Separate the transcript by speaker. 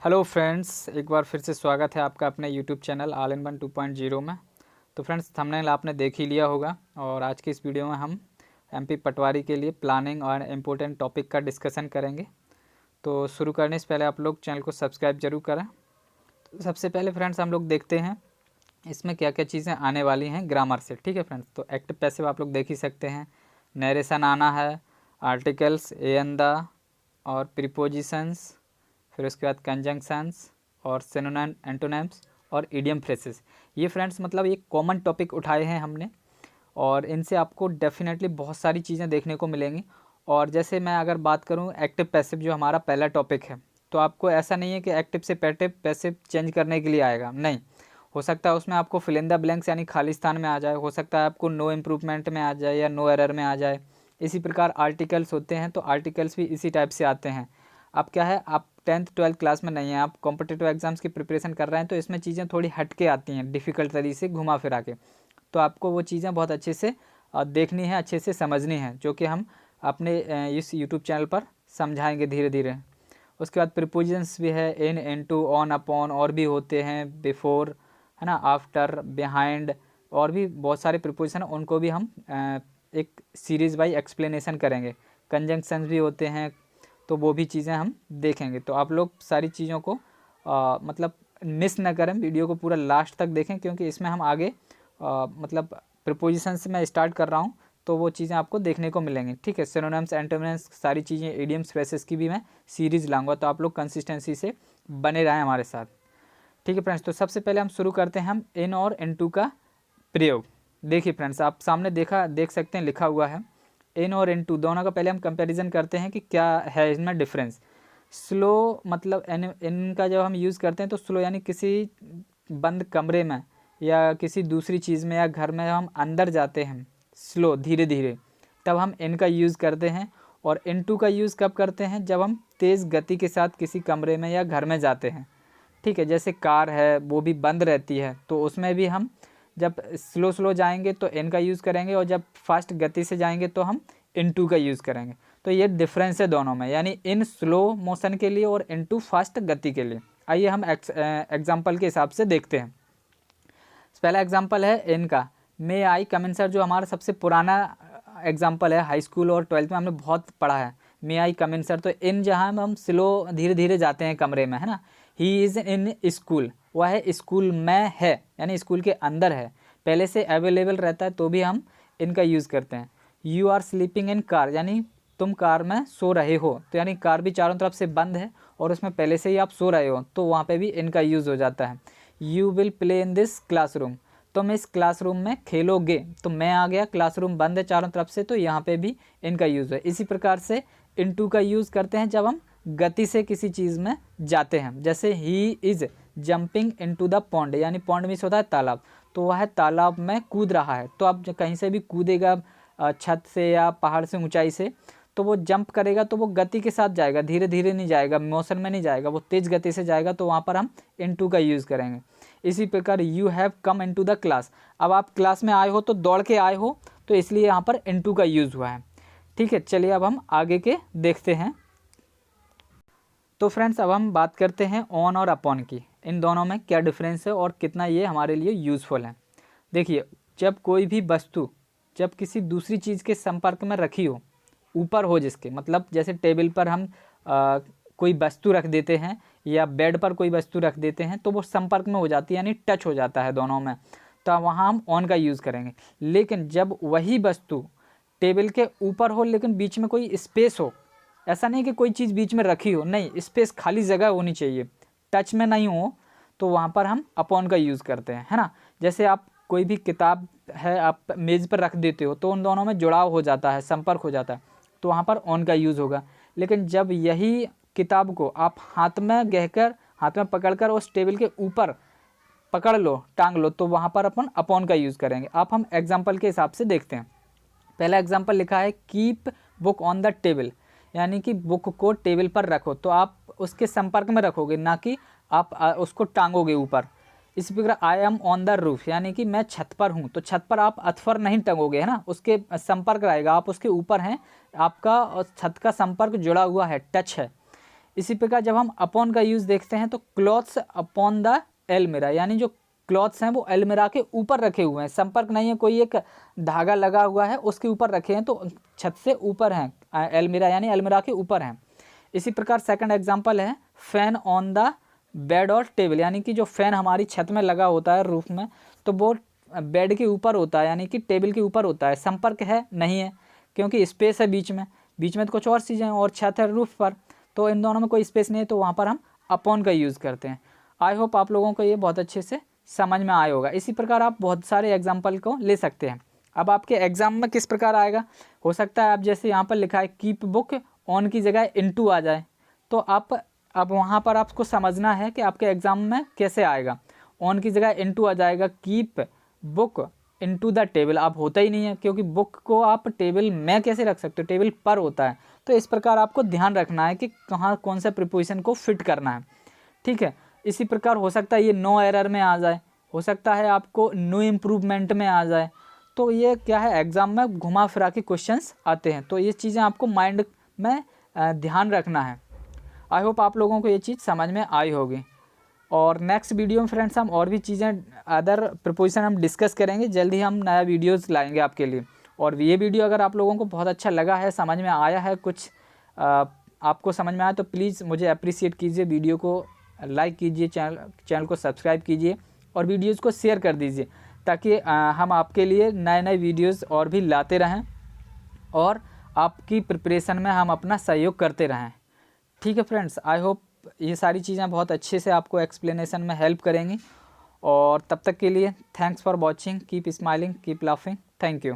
Speaker 1: Hello friends, एक बार फिर से स्वागत है आपका अपने YouTube channel all in one 2.0 में। तो फ्रेंड्स, थंबनेल आपने देख ही लिया होगा और आज की इस वीडियो में हम एमपी पटवारी के लिए प्लानिंग और इम्पोर्टेंट टॉपिक का डिस्कशन करेंगे। तो शुरू करने से पहले आप लोग चैनल को सब्सक्राइब जरूर करें। तो सबसे पहले फ्रेंड्स हम लोग देखते हैं इसमें क्या क्या चीज़ें आने वाली हैं ग्रामर से। ठीक है फ्रेंड्स, तो एक्टिव पैसिव आप लोग देख ही सकते हैं, नरेशन आना है, आर्टिकल्स, एन द और प्रीपोजिशंस, फिर उसके बाद कंजंक्शंस और सिनोनिम, एंटोनिम्स और इडियम फ्रेसेस। ये फ्रेंड्स मतलब ये कॉमन टॉपिक उठाए हैं हमने और इनसे आपको डेफिनेटली बहुत सारी चीज़ें देखने को मिलेंगी। और जैसे मैं अगर बात करूँ एक्टिव पैसिव जो हमारा पहला टॉपिक है, तो आपको ऐसा नहीं है कि एक्टिव से पैसिव चेंज करने के लिए आएगा, नहीं। हो सकता है उसमें आपको फिल इन द ब्लैंक्स यानी खाली स्थान में आ जाए, हो सकता है आपको नो इम्प्रूवमेंट में आ जाए या नो एरर में आ जाए। इसी प्रकार आर्टिकल्स होते हैं, तो आर्टिकल्स भी इसी टाइप से आते हैं। अब क्या है, आप 10th 12th क्लास में नहीं है, आप कॉम्पिटिटिव एग्जाम्स की प्रिपरेशन कर रहे हैं, तो इसमें चीज़ें थोड़ी हट के आती हैं, डिफ़िकल्ट तरीके से घुमा फिरा के। तो आपको वो चीज़ें बहुत अच्छे से देखनी है, अच्छे से समझनी है, जो कि हम अपने इस यूट्यूब चैनल पर समझाएंगे धीरे धीरे। उसके बाद प्रीपोजिशंस भी है, इन, इनटू, ऑन, अपॉन, और भी होते हैं, बिफोर, है ना, आफ्टर, बिहाइंड, और भी बहुत सारे प्रीपोजिशन, उनको भी हम एक सीरीज़ बाई एक्सप्लेनेशन करेंगे। कंजंक्शंस भी होते हैं, तो वो भी चीज़ें हम देखेंगे। तो आप लोग सारी चीज़ों को मतलब मिस ना करें, वीडियो को पूरा लास्ट तक देखें, क्योंकि इसमें हम आगे मतलब प्रीपोजिशन से मैं स्टार्ट कर रहा हूँ, तो वो चीज़ें आपको देखने को मिलेंगी। ठीक है, सिनोनिम्स, एंटोनिम्स, सारी चीज़ें, इडियम्स, फ्रेसेस की भी मैं सीरीज़ लाऊंगा, तो आप लोग कंसिस्टेंसी से बने रहें हमारे साथ। ठीक है फ्रेंड्स, तो सबसे पहले हम शुरू करते हैं हम इन और इनटू का प्रयोग। देखिए फ्रेंड्स, आप सामने देख सकते हैं, लिखा हुआ है इन और इनटू, दोनों का पहले हम कंपैरिजन करते हैं कि क्या है इसमें डिफरेंस। स्लो मतलब इनका जब हम यूज़ करते हैं तो स्लो यानी किसी बंद कमरे में या किसी दूसरी चीज़ में या घर में हम अंदर जाते हैं, स्लो धीरे धीरे, तब हम इनका यूज़ करते हैं। और इनटू का यूज़ कब करते हैं, जब हम तेज़ गति के साथ किसी कमरे में या घर में जाते हैं। ठीक है, जैसे कार है वो भी बंद रहती है, तो उसमें भी हम जब स्लो स्लो जाएंगे तो इन का यूज़ करेंगे, और जब फास्ट गति से जाएंगे तो हम इनटू का यूज़ करेंगे। तो ये डिफरेंस है दोनों में, यानी इन स्लो मोशन के लिए और इनटू फास्ट गति के लिए। आइए हम एग्जाम्पल के हिसाब से देखते हैं। पहला एग्जाम्पल है इन का, मे आई कम इन सर, जो हमारा सबसे पुराना एग्जाम्पल है, हाई स्कूल और 12th में हमने बहुत पढ़ा है, मे आई कम इन सर। तो इन जहाँ हम स्लो धीरे धीरे जाते हैं कमरे में, है ना। ही इज़ इन स्कूल, वह है स्कूल में है, यानी स्कूल के अंदर है, पहले से अवेलेबल रहता है तो भी हम इनका यूज़ करते हैं। You are sleeping in car, यानी तुम कार में सो रहे हो, तो यानी कार भी चारों तरफ से बंद है और उसमें पहले से ही आप सो रहे हो, तो वहाँ पे भी इनका यूज़ हो जाता है। You will play in this classroom, तुम इस क्लासरूम में खेलोगे, तो मैं आ गया, क्लासरूम बंद है चारों तरफ से, तो यहाँ पे भी इनका यूज़ है। इसी प्रकार से इनटू का यूज़ करते हैं जब हम गति से किसी चीज़ में जाते हैं, जैसे he is jumping into the pond, यानी पॉन्ड मीन्स होता है तालाब, तो वह तालाब में कूद रहा है। तो आप कहीं से भी कूदेगा, छत से या पहाड़ से, ऊंचाई से, तो वो जंप करेगा तो वो गति के साथ जाएगा, धीरे धीरे नहीं जाएगा, मोशन में नहीं जाएगा, वो तेज़ गति से जाएगा, तो वहाँ पर हम इनटू का यूज़ करेंगे। इसी प्रकार you have come into the class, अब आप क्लास में आए हो तो दौड़ के आए हो, तो इसलिए यहाँ पर इनटू का यूज़ हुआ है। ठीक है, चलिए अब हम आगे के देखते हैं। तो फ्रेंड्स, अब हम बात करते हैं ऑन और अपॉन की, इन दोनों में क्या डिफरेंस है और कितना ये हमारे लिए यूज़फुल है। देखिए, जब कोई भी वस्तु जब किसी दूसरी चीज़ के संपर्क में रखी हो, ऊपर हो जिसके, मतलब जैसे टेबल पर हम कोई वस्तु रख देते हैं या बेड पर कोई वस्तु रख देते हैं, तो वो संपर्क में हो जाती है, यानी टच हो जाता है दोनों में, तो वहाँ हम ऑन का यूज़ करेंगे। लेकिन जब वही वस्तु टेबल के ऊपर हो लेकिन बीच में कोई स्पेस हो, ऐसा नहीं कि कोई चीज़ बीच में रखी हो, नहीं, स्पेस खाली जगह होनी चाहिए, टच में नहीं हो, तो वहाँ पर हम अपॉन का यूज़ करते हैं, है ना। जैसे आप कोई भी किताब है आप मेज़ पर रख देते हो, तो उन दोनों में जुड़ाव हो जाता है, संपर्क हो जाता है, तो वहाँ पर ऑन का यूज़ होगा। लेकिन जब यही किताब को आप हाथ में गहकर, हाथ में पकड़कर उस टेबल के ऊपर पकड़ लो, टांग लो, तो वहाँ पर अपन अपॉन का यूज़ करेंगे। आप हम एग्जाम्पल के हिसाब से देखते हैं। पहला एग्जाम्पल लिखा है keep book on the table, यानी कि बुक को टेबल पर रखो, तो आप उसके संपर्क में रखोगे, ना कि आप उसको टांगोगे ऊपर। इसी प्रकार I am on the roof, यानी कि मैं छत पर हूँ, तो छत पर आप अथफर नहीं टंगोगे, है ना, उसके संपर्क रहेगा, आप उसके ऊपर हैं, आपका और छत का संपर्क जुड़ा हुआ है, टच है। इसी प्रकार जब हम अपॉन का यूज़ देखते हैं तो क्लॉथ्स अपॉन द एलमिरा, यानी जो क्लॉथ्स हैं वो एलमिरा के ऊपर रखे हुए हैं, संपर्क नहीं है, कोई एक धागा लगा हुआ है उसके ऊपर रखे हैं, तो छत से ऊपर हैं एलमिरा, यानी एलमिरा के ऊपर हैं। इसी प्रकार सेकंड एग्जांपल है फैन ऑन द बेड और टेबल, यानी कि जो फैन हमारी छत में लगा होता है रूफ में, तो वो बेड के ऊपर होता है यानी कि टेबल के ऊपर होता है। संपर्क है नहीं है क्योंकि स्पेस है बीच में तो कुछ और चीज़ें हैं, और छत है रूफ पर, तो इन दोनों में कोई स्पेस नहीं है, तो वहाँ पर हम अपॉन का यूज़ करते हैं। आई होप आप लोगों को ये बहुत अच्छे से समझ में आया होगा। इसी प्रकार आप बहुत सारे एग्जाम्पल को ले सकते हैं। अब आपके एग्जाम में किस प्रकार आएगा, हो सकता है आप जैसे यहाँ पर लिखा है कीप बुक ऑन की जगह इनटू आ जाए, तो आप अब वहाँ पर आपको समझना है कि आपके एग्जाम में कैसे आएगा। ऑन की जगह इनटू आ जाएगा, keep book into the table आप होता ही नहीं है, क्योंकि बुक को आप टेबल में कैसे रख सकते हो, टेबल पर होता है। तो इस प्रकार आपको ध्यान रखना है कि कहाँ कौन सा प्रीपोजिशन को फिट करना है, ठीक है। इसी प्रकार हो सकता है ये नो एरर में आ जाए, हो सकता है आपको नो इम्प्रूवमेंट में आ जाए, तो ये क्या है एग्ज़ाम में घुमा फिरा के क्वेश्चंस आते हैं, तो ये चीज़ें आपको माइंड में ध्यान रखना है। आई होप आप लोगों को ये चीज़ समझ में आई होगी। और नेक्स्ट वीडियो में फ्रेंड्स हम और भी चीज़ें अदर प्रीपोजिशन हम डिस्कस करेंगे, जल्दी हम नया वीडियोस लाएंगे आपके लिए। और ये वीडियो अगर आप लोगों को बहुत अच्छा लगा है, समझ में आया है, कुछ आपको समझ में आया, तो प्लीज़ मुझे अप्रिशिएट कीजिए, वीडियो को लाइक कीजिए, चैनल को सब्सक्राइब कीजिए और वीडियोज़ को शेयर कर दीजिए, ताकि हम आपके लिए नए नए वीडियोज़ और भी लाते रहें और आपकी प्रिपरेशन में हम अपना सहयोग करते रहें। ठीक है फ्रेंड्स, आई होप ये सारी चीज़ें बहुत अच्छे से आपको एक्सप्लेनेशन में हेल्प करेंगी। और तब तक के लिए thanks for watching, keep smiling, keep laughing, thank you.